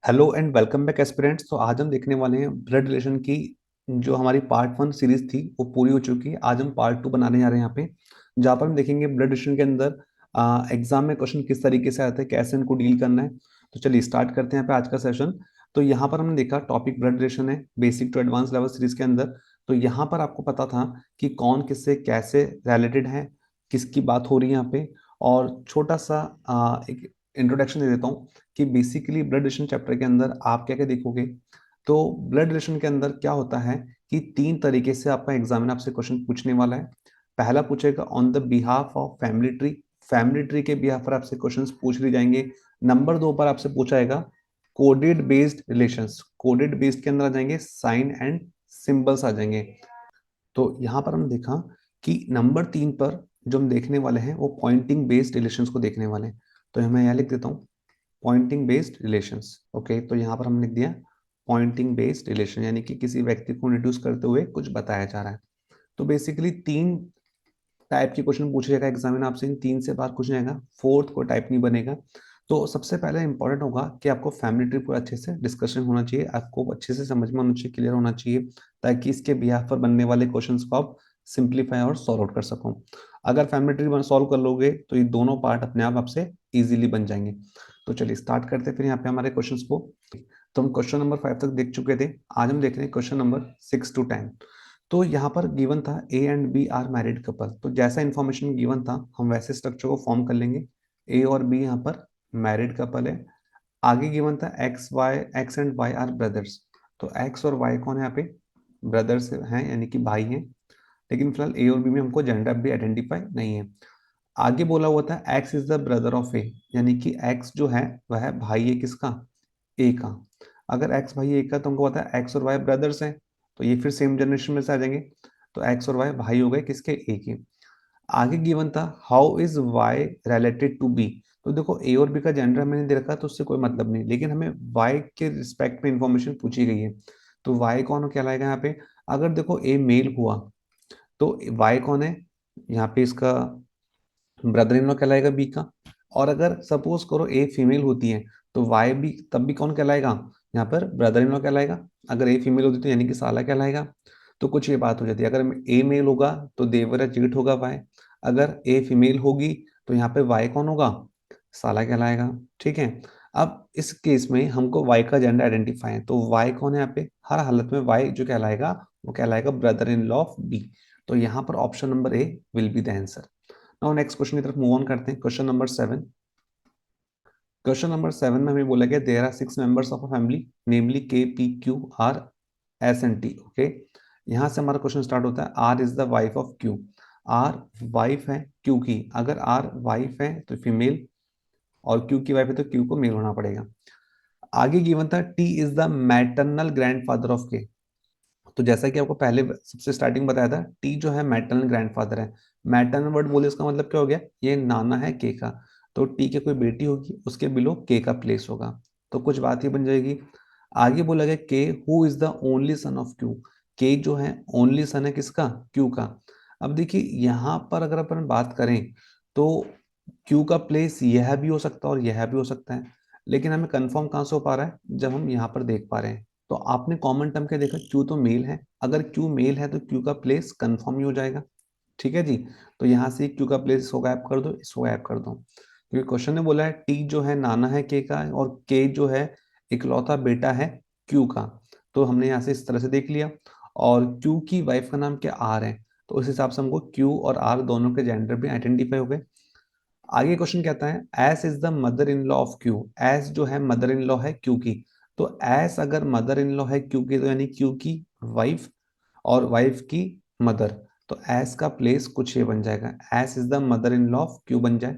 Hello and welcome back aspirants. तो आज हम देखने वाले हैं ब्लड रिलेशन की जो हमारी पार्ट 1 सीरीज थी वो पूरी हो चुकी है। आज हम पार्ट 2 बनाने जा रहे हैं यहाँ पे, जहाँ पर हम देखेंगे ब्लड रिलेशन के अंदर एग्जाम में क्वेश्चन किस तरीके से आते हैं, कैसे इनको डील करना है। तो चलिए स्टार्ट करते हैं यहाँ पे आज का सेशन। तो यहाँ पर हमने देखा टॉपिक ब्लड रिलेशन है basic to advance level series के अंदर। तो यहाँ पर आपको पता था कि कौन किससे कैसे रिलेटेड है, किसकी बात हो रही है यहाँ पे। और छोटा सा एक इंट्रोडक्शन दे देता हूँ कि बेसिकली ब्लड रिलेशन चैप्टर के अंदर आप क्या क्या देखोगे। तो ब्लड रिलेशन के अंदर क्या होता है कि 3 तरीके से आपका एग्जामिनर आपसे क्वेश्चन पूछने वाला है। पहला पूछेगा on the behalf of family tree, family tree के बिहाफ पर आपसे क्वेश्चंस पूछ लिए जाएंगे। नंबर 2 पर आपसे पूछा जाएगा coded based relations, coded based के अंदर आ जाएंगे साइन एंड सिंबल्स आ जाएंगे। तो यहाँ पर हम देखा कि नंबर 3 पर जो हम देखने वाले हैं वो पॉइंटिंग बेस्ड रिलेशंस को देखने वाले हैं। तो मैं यहाँ लिख देता हूँ पॉइंटिंग बेस्ड रिलेशंस। ओके, तो यहाँ पर हमने लिख दिया पॉइंटिंग बेस्ड रिलेशन, यानी कि किसी व्यक्ति को इंट्रोड्यूस करते हुए कुछ बताया जा रहा है। तो बेसिकली 3 टाइप के क्वेश्चन पूछे जाएगा एग्जामिनर आपसे, इन 3 से बाहर कुछ नहीं आएगा, फोर्थ को टाइप नहीं बनेगा। तो सबसे पहले इंपॉर्टेंट होगा कि आपको फैमिली ट्री पूरा अच्छे से डिस्कशन होना चाहिए, आपको अच्छे से समझ में होना चाहिए, क्लियर होना चाहिए, ताकि इसके बिहाफ पर बनने वाले क्वेश्चंस को आप सिंप्लीफाई और सॉल्व आउट कर सको। अगर फैमिली ट्री सॉल्व कर लोगे तो ये दोनों पार्ट अपने आप आपसे इजीली बन जाएंगे। तो चलिए स्टार्ट करते हैं फिर यहाँ पे हमारे क्वेश्चंस को। तो हम क्वेश्चन नंबर 5 तक देख चुके थे, आज हम देख रहे हैं क्वेश्चन नंबर 6 to 10। तो यहाँ पर गिवन था A and B are married couple. तो जैसा इंफॉर्मेशन गिवन था हम वैसे स्ट्रक्चर को फॉर्म कर लेंगे। ए और बी यहाँ पर मैरिड कपल है। आगे गिवन था X and Y are brothers. तो एक्स और वाई कौन है यहाँ पे, ब्रदर्स हैं यानी कि भाई हैं। लेकिन फिलहाल ए और बी में हमको जेंडर भी आइडेंटिफाई नहीं है। आगे बोला हुआ था X is the brother of A, यानी कि एक्स जो है वह है भाई है किसका, ए का। अगर एक्स भाई ए का तो हमको पता है एक्स और वाई ब्रदर्स हैं, तो ये फिर सेम जनरेशन में से आ जाएंगे। तो एक्स और वाई भाई हो गए किसके, ए के। आगे गिवन था how is Y related to B. तो देखो ए और बी का जेंडर हमें नहीं दे रखा तो उससे कोई मतलब नहीं, लेकिन हमें वाई के रिस्पेक्ट में इंफॉर्मेशन पूछी गई है। तो वाई कौन कहलाएगा यहाँ पे, अगर देखो ए मेल हुआ तो वाई कौन है यहाँ पे, इसका ब्रदर इन लॉ कहलाएगा बी का। और अगर सपोज करो ए फीमेल होती है तो वाई भी तब भी कौन कहलाएगा, यहाँ पर ब्रदर इन लॉ कहलाएगा। अगर ए फीमेल होती तो यानी कि साला कहलाएगा। तो कुछ ये बात हो जाती है, अगर ए मेल होगा तो देवर या जेठ होगा वाई। अगर ए फीमेल होगी तो यहाँ पे वाई कौन होगा, साला कहलाएगा। ठीक है। अब इस केस में हमको वाई का जेंडर आइडेंटिफाई है, तो वाई कौन है यहाँ पे, हर हालत में वाई जो कहलाएगा वो कहलाएगा brother in law of B. तो यहाँ पर option number A will be the answer. Now next question की तरफ मूव ऑन करते हैं, क्वेश्चन नंबर 7। क्वेश्चन नंबर 7 में हमें बोला गया there are 6 members of a family namely K P Q R S and T. Okay, यहाँ से हमारा क्वेश्चन स्टार्ट होता है R is the wife of Q. R wife है क्यू की, अगर आर वाइफ है तो फीमेल, और क्यू की वाइफ है तो क्यू को मेल होना पड़ेगा। आगे गिवन था T is the maternal grandfather of के। तो जैसा कि आपको पहले सबसे स्टार्टिंग बताया था टी जो है मैटरनल ग्रैंडफादर है। मैटरनल वर्ड बोले इसका मतलब क्या हो गया, ये नाना है के का। तो टी के कोई बेटी होगी उसके बिलो के का प्लेस होगा। तो कुछ बात ही बन जाएगी। आगे बोला गया के who is the only son of Q. के जो है ओनली सन है किसका, क्यू का। अब देखिए यहाँ पर अगर अपन बात करें तो क्यू का प्लेस यह भी हो सकता है और यह भी हो सकता है, लेकिन हमें कंफर्म कहाँ से हो पा रहा है जब हम यहाँ पर देख पा रहे हैं। तो आपने कॉमन टर्म क्या देखा, क्यू तो मेल है, अगर क्यू मेल है तो क्यू का प्लेस कंफर्म ही हो जाएगा। ठीक है जी। तो यहाँ से क्यू का प्लेस इसको गायब कर दो, इसको गायब कर दो, क्योंकि क्वेश्चन ने बोला है टी जो है नाना है के का और के जो है इकलौता बेटा है क्यू का। तो हमने यहाँ से इस तरह से देख लिया। और क्यू की वाइफ का नाम क्या, आर है। तो उस हिसाब से हमको क्यू और आर दोनों के जेंडर भी आइडेंटिफाई हो गए। आगे क्वेश्चन कहता है S is the mother in law of Q. S जो है मदर इन लॉ है क्यू की। तो एस अगर मदर इन लॉ है क्यू की तो यानी क्यू की वाइफ और वाइफ की मदर। तो एस का प्लेस कुछ ये बन जाएगा, S is the mother in law of Q बन जाए।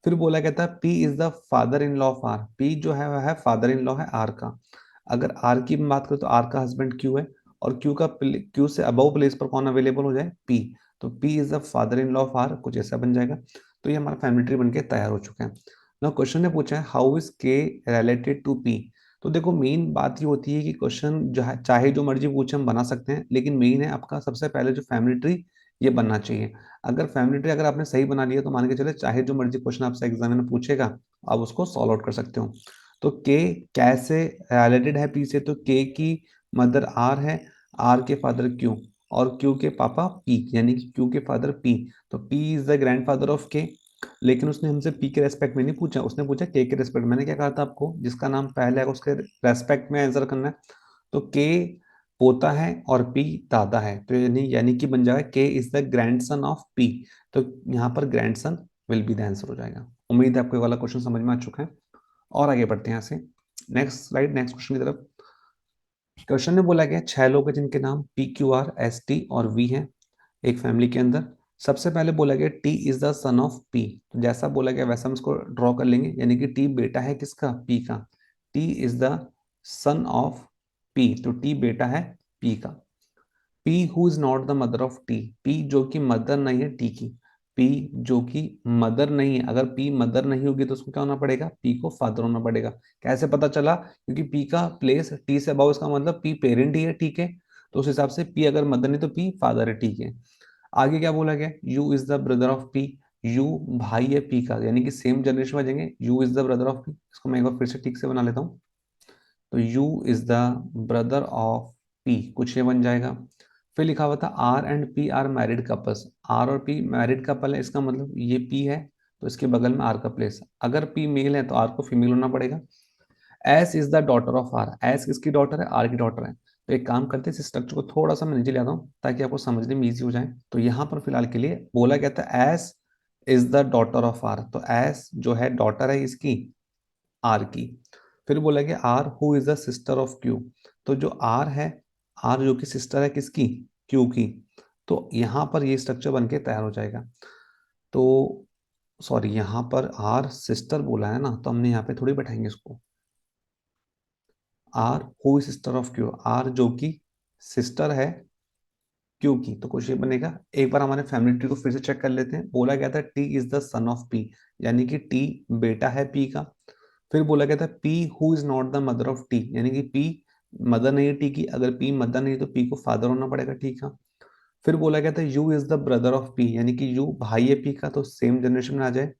फिर बोला कहता है P is the father in law of R. P जो है वह है फादर इन लॉ है आर का। अगर आर की बात करें तो आर का हस्बैंड क्यू है, और क्यू का क्यू से अबव प्लेस पर कौन अवेलेबल हो जाए, पी। तो P is the father in law of R, कुछ ऐसा बन जाएगा। तो ये हमारा फैमिली ट्री बनके तैयार हो चुका है। ना क्वेश्चन ने पूछा है हाउ इज के रिलेटेड टू पी। तो देखो मेन बात ये होती है कि क्वेश्चन जो है चाहे जो मर्जी पूछे हम बना सकते हैं, लेकिन मेन है आपका सबसे पहले जो फैमिली ट्री ये बनना चाहिए। अगर फैमिली ट्री अगर आपने सही बना लिया तो मान के चले चाहे जो मर्जी क्वेश्चन आपसे एग्जामिनर पूछेगा आप उसको सॉल्व आउट कर सकते हो। तो के कैसे रिलेटेड है पी से, तो के की मदर आर है, आर के फादर क्यू, और क्यू के पापा पी, यानी कि क्यू के फादर पी। तो P is the grandfather of के। लेकिन उसने हमसे पी के रेस्पेक्ट में नहीं पूछा, उसने पूछा के रेस्पेक्ट। मैंने क्या कहा था आपको, जिसका नाम पहले है उसके रेस्पेक्ट में आंसर करना है। तो के पोता है और पी दादा है, तो यानी यानी कि बन जाएगा के is the grandson of P. तो यहाँ पर grandson will be the answer हो जाएगा। उम्मीद है आपको ये वाला क्वेश्चन समझ में आ चुका है। और आगे बढ़ते हैं यहाँ से नेक्स्ट स्लाइड, नेक्स्ट क्वेश्चन की तरफ। क्वेश्चन में बोला गया 6 लोग हैं जिनके नाम P Q R S T और वी हैं एक फैमिली के अंदर। सबसे पहले बोला गया T is the son of P. तो जैसा बोला गया वैसा हम इसको ड्रॉ कर लेंगे, यानी कि टी बेटा है किसका, पी का। T is the son of P, तो टी बेटा है पी का। P who is not the mother of T, P जो कि मदर नहीं है टी की। पी जो कि मदर नहीं है, अगर पी मदर नहीं होगी तो उसको क्या होना पड़ेगा, पी को फादर होना पड़ेगा। कैसे पता चला, क्योंकि पी का प्लेस टी से अबाउ, इसका मतलब पी पेरेंट ही है, ठीक है। तो उस हिसाब से पी अगर मदर नहीं तो पी फादर है, ठीक है। आगे क्या बोला गया, you is the brother of P. You भाई है पी का, यानी कि सेम जनरेशन में जाएंगे। You is the brother of P, इसको मैं एक बार फिर से ठीक से बना लेता हूँ। तो U is the brother of P, कुछ ये बन जाएगा। फिर लिखा हुआ था R and P are married couples. R और पी मैरिड कपल है, इसका मतलब ये पी है तो इसके बगल में आर का प्लेस। अगर पी मेल है तो आर को फीमेल होना पड़ेगा। S is the daughter of R, S किसकी डॉटर है, आर की डॉटर है। तो एक काम करते हैं, इस स्ट्रक्चर को थोड़ा सा मैं नीचे ले आता हूँ ताकि आपको समझने में इजी हो जाए। तो यहाँ पर फिलहाल के लिए बोला गया था S is the daughter of R, तो एस जो है डॉटर है इसकी, आर की। फिर बोला गया R who is the sister of Q. तो जो आर है, आर जो कि सिस्टर है किसकी, क्यू की। तो यहाँ पर ये स्ट्रक्चर बन के तैयार हो जाएगा। तो सॉरी, यहाँ पर आर सिस्टर बोला है ना, तो हमने यहाँ पे थोड़ी बैठाएंगे इसको। R who is sister of Q, R जो कि सिस्टर है क्यू की, तो क्वेश्चन बनेगा। एक बार हमारे फैमिली ट्री को फिर से चेक कर लेते हैं। बोला गया था T is the son of P, यानी कि टी बेटा है पी का। फिर बोला गया था P who is not the mother of T, यानी कि पी मदर नहीं है टी की। अगर पी मदर नहीं है तो पी को फादर होना पड़ेगा, ठीक है। फिर बोला गया था you is the brother of P, यानी कि यू भाई है पी का, तो सेम जनरेशन में आ जाए।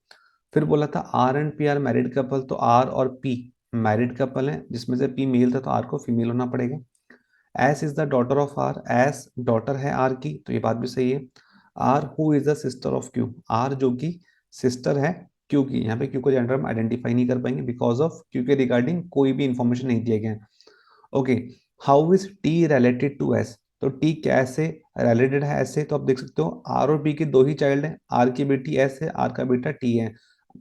फिर बोला था R and P are married couple, तो आर और पी मैरिड कपल है, जिसमें से पी मेल था तो आर को फीमेल होना पड़ेगा। S is the daughter of R, S daughter है आर की, तो ये बात भी सही है। R who is the sister of Q, R जो कि सिस्टर है क्यू की। यहाँ पे क्यू को जेंडर हम आइडेंटिफाई नहीं कर पाएंगे बिकॉज ऑफ क्यू के रिगार्डिंग कोई भी इंफॉर्मेशन नहीं दिया गया है। Okay, how is T related to S, तो टी कैसे रिलेटेड है ऐसे, तो आप देख सकते हो आर और पी के दो ही चाइल्ड हैं। आर की बेटी एस है, आर का बेटा टी है।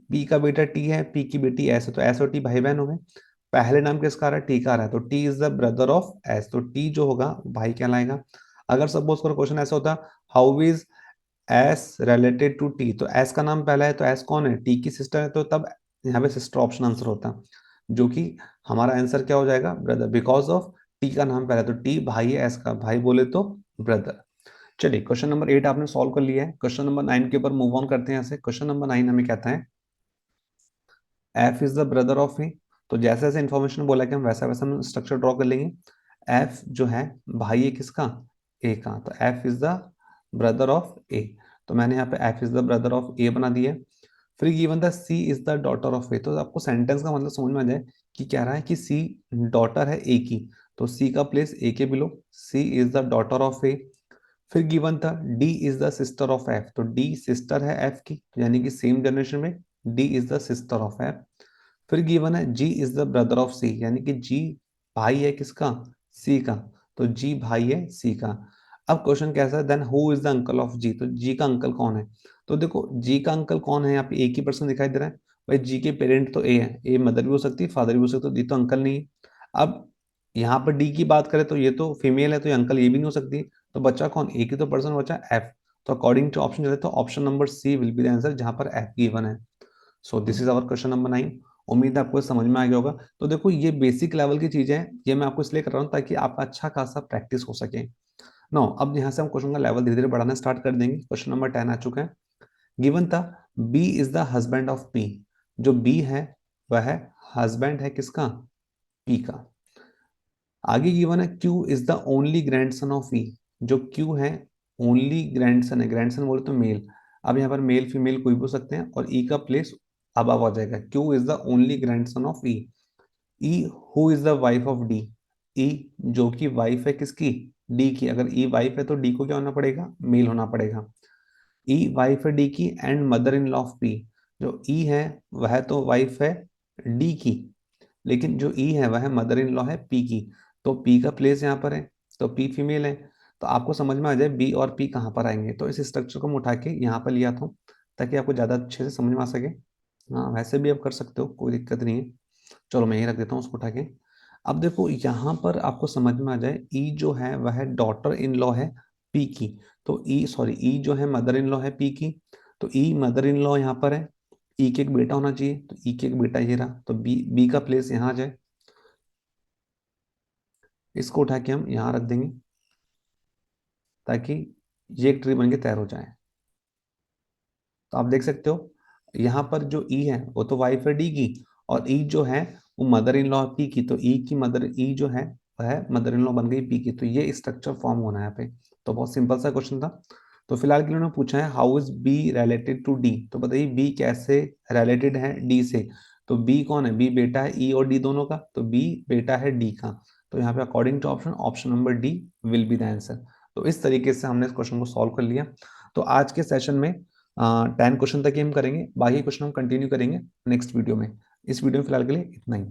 पी का बेटा टी है, पी की बेटी एस है, तो एस और टी भाई बहन हो गए। पहले नाम किसका आ रहा है, टी का आ रहा है, तो T is the brother of S, तो टी जो होगा वो भाई कहलाएगा। अगर सपोज करो क्वेश्चन ऐसा होता, how is S related to T, तो एस का नाम पहला है तो एस कौन है, टी की सिस्टर है, तो तब यहाँ पे सिस्टर ऑप्शन आंसर होता, जो कि हमारा आंसर क्या हो जाएगा, ब्रदर, बिकॉज ऑफ टी का नाम पहला है, तो टी भाई है एस का, भाई बोले तो ब्रदर। चलिए क्वेश्चन नंबर 8 आपने सॉल्व कर लिया है। क्वेश्चन नंबर 9 के ऊपर मूव ऑन करते हैं यहाँ से। क्वेश्चन नंबर 9 हमें कहता है F is the brother of A. तो जैसे जैसे इंफॉर्मेशन बोला कि हम वैसा वैसा हम स्ट्रक्चर ड्रॉ कर लेंगे। एफ जो है भाई है किसका, ए का, तो F is the brother of A. तो मैंने यहाँ पे F is the brother of A बना दिया। फिर given the C is the daughter of A, तो आपको सेंटेंस का मतलब समझ में आ जाए कि कह रहा है कि सी डॉटर है ए की, तो सी का प्लेस ए के below, C is the daughter of A. फिर गिवन था D is the sister of F, तो डी सिस्टर है एफ की, यानी कि सेम जनरेशन में D is the sister of F. फिर गिवन है G is the brother of C, यानी कि जी भाई है किसका, सी का, तो जी भाई है सी का। अब क्वेश्चन कैसा है, then who is the uncle of G, तो जी का अंकल कौन है। तो देखो जी का अंकल कौन है, यहाँ पे एक ही पर्सन दिखाई दे रहा है। भाई जी के पेरेंट तो ए है, ए मदर भी हो सकती है फादर भी हो सकता है, तो ये तो अंकल नहीं है। अब यहाँ पर डी की बात करें तो ये तो फीमेल है, तो ये अंकल ये भी नहीं हो सकती। तो बच्चा कौन, एक ही तो पर्सन बचा एफ। तो अकॉर्डिंग टू ऑप्शन चले तो option number C will be the answer, जहां पर एफ गिवन है। So this is our question number 9। उम्मीद है आपको समझ में आ गया होगा। तो देखो ये बेसिक लेवल की चीजें हैं, ये मैं आपको इसलिए कर रहा हूँ ताकि आपका अच्छा खासा प्रैक्टिस हो सके। नो, अब यहाँ से हम क्वेश्चन का लेवल धीरे धीरे बढ़ाना स्टार्ट कर देंगे। क्वेश्चन नंबर 10 आ चुका है। गिवन था B is the husband of P, जो बी है वह हस्बैंड है किसका, पी का। आगे गिवन है Q is the only grandson of E, जो क्यू है ओनली ग्रैंडसन है, ग्रैंडसन बोले तो मेल। अब यहाँ पर मेल फीमेल कोई भी हो सकते हैं, और ई का प्लेस अब आ जाएगा, Q is the only grandson of E. E who is the wife of D, E जो कि वाइफ है किसकी, डी की। अगर ई वाइफ है तो डी को क्या होना पड़ेगा, मेल होना पड़ेगा। ई वाइफ है डी की and mother in law of P, जो ई है वह तो वाइफ है डी की, लेकिन जो ई है वह मदर इन लॉ है पी की, तो पी का प्लेस यहाँ पर है, तो पी फीमेल है। तो आपको समझ में आ जाए बी और पी कहाँ पर आएंगे, तो इस स्ट्रक्चर को मैं उठा के यहाँ पर लिया था ताकि आपको ज्यादा अच्छे से समझ में आ सके। हाँ वैसे भी आप कर सकते हो, कोई दिक्कत नहीं है। चलो मैं यही रख देता हूँ उसको उठा के। अब देखो यहाँ पर आपको समझ में आ जाए, ई जो है वह डॉटर इन लॉ है पी की, तो ई सॉरी ई जो है मदर इन लॉ है पी की, तो ई मदर इन लॉ यहाँ पर है, ई के एक बेटा होना चाहिए, तो ई के एक बेटा ये रहा, तो बी बी का प्लेस यहाँ आ जाए। इसको उठा के हम यहाँ रख देंगे ताकि ये एक ट्री बन के तैयार हो जाए। तो आप देख सकते हो यहाँ पर जो ई है वो तो वाइफ है डी की, और ई जो है वो मदर इन लॉ पी की, तो ई की मदर, ई जो है वह मदर इन लॉ बन गई पी की, तो ये स्ट्रक्चर फॉर्म होना है यहाँ पे। तो बहुत सिंपल सा क्वेश्चन था। तो फिलहाल के लिए उन्होंने पूछा है how is B related to D, तो बताइए बी कैसे रिलेटेड है डी से। तो बी कौन है, बी बेटा है ई और डी दोनों का, तो बी बेटा है डी का, तो यहाँ पे according to option, option number D will be the answer. तो इस तरीके से हमने इस क्वेश्चन को सॉल्व कर लिया। तो आज के सेशन में 10 क्वेश्चन तक ही हम करेंगे, बाकी क्वेश्चन हम कंटिन्यू करेंगे नेक्स्ट वीडियो में। इस वीडियो में फिलहाल के लिए इतना ही।